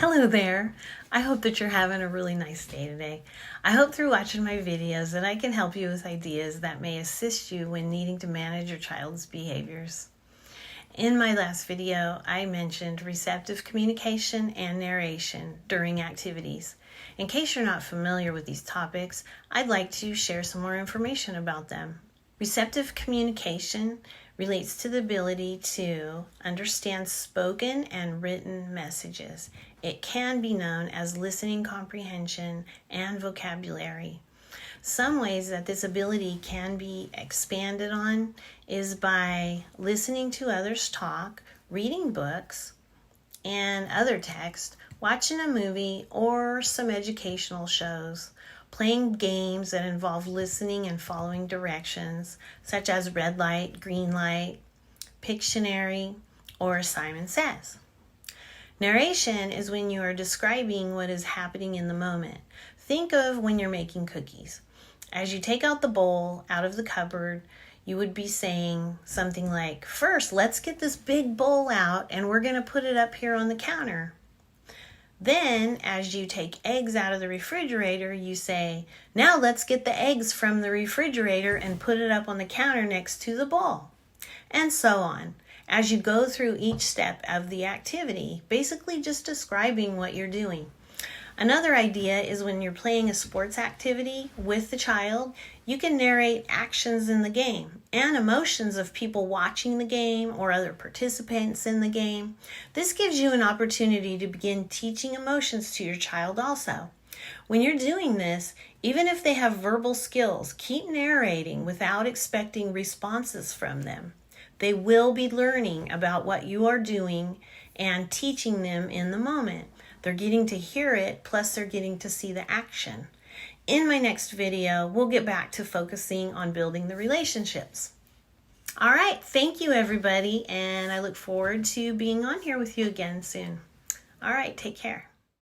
Hello there. I hope that you're having a really nice day today. I hope through watching my videos that I can help you with ideas that may assist you when needing to manage your child's behaviors. In my last video, I mentioned receptive communication and narration during activities. In case you're not familiar with these topics, I'd like to share some more information about them. Receptive communication relates to the ability to understand spoken and written messages. It can be known as listening comprehension and vocabulary. Some ways that this ability can be expanded on is by listening to others talk, reading books and other text, watching a movie or some educational shows, playing games that involve listening and following directions, such as red light, green light, Pictionary, or Simon Says. Narration is when you are describing what is happening in the moment. Think of when you're making cookies. As you take out the bowl out of the cupboard, you would be saying something like, "First, let's get this big bowl out and we're going to put it up here on the counter." Then, as you take eggs out of the refrigerator, you say, "Now let's get the eggs from the refrigerator and put it up on the counter next to the bowl." And so on, as you go through each step of the activity, basically just describing what you're doing. Another idea is when you're playing a sports activity with the child, you can narrate actions in the game and emotions of people watching the game or other participants in the game. This gives you an opportunity to begin teaching emotions to your child also. When you're doing this, even if they have verbal skills, keep narrating without expecting responses from them. They will be learning about what you are doing and teaching them in the moment. They're getting to hear it, plus they're getting to see the action. In my next video, we'll get back to focusing on building the relationships. All right, thank you everybody, and I look forward to being on here with you again soon. All right, take care.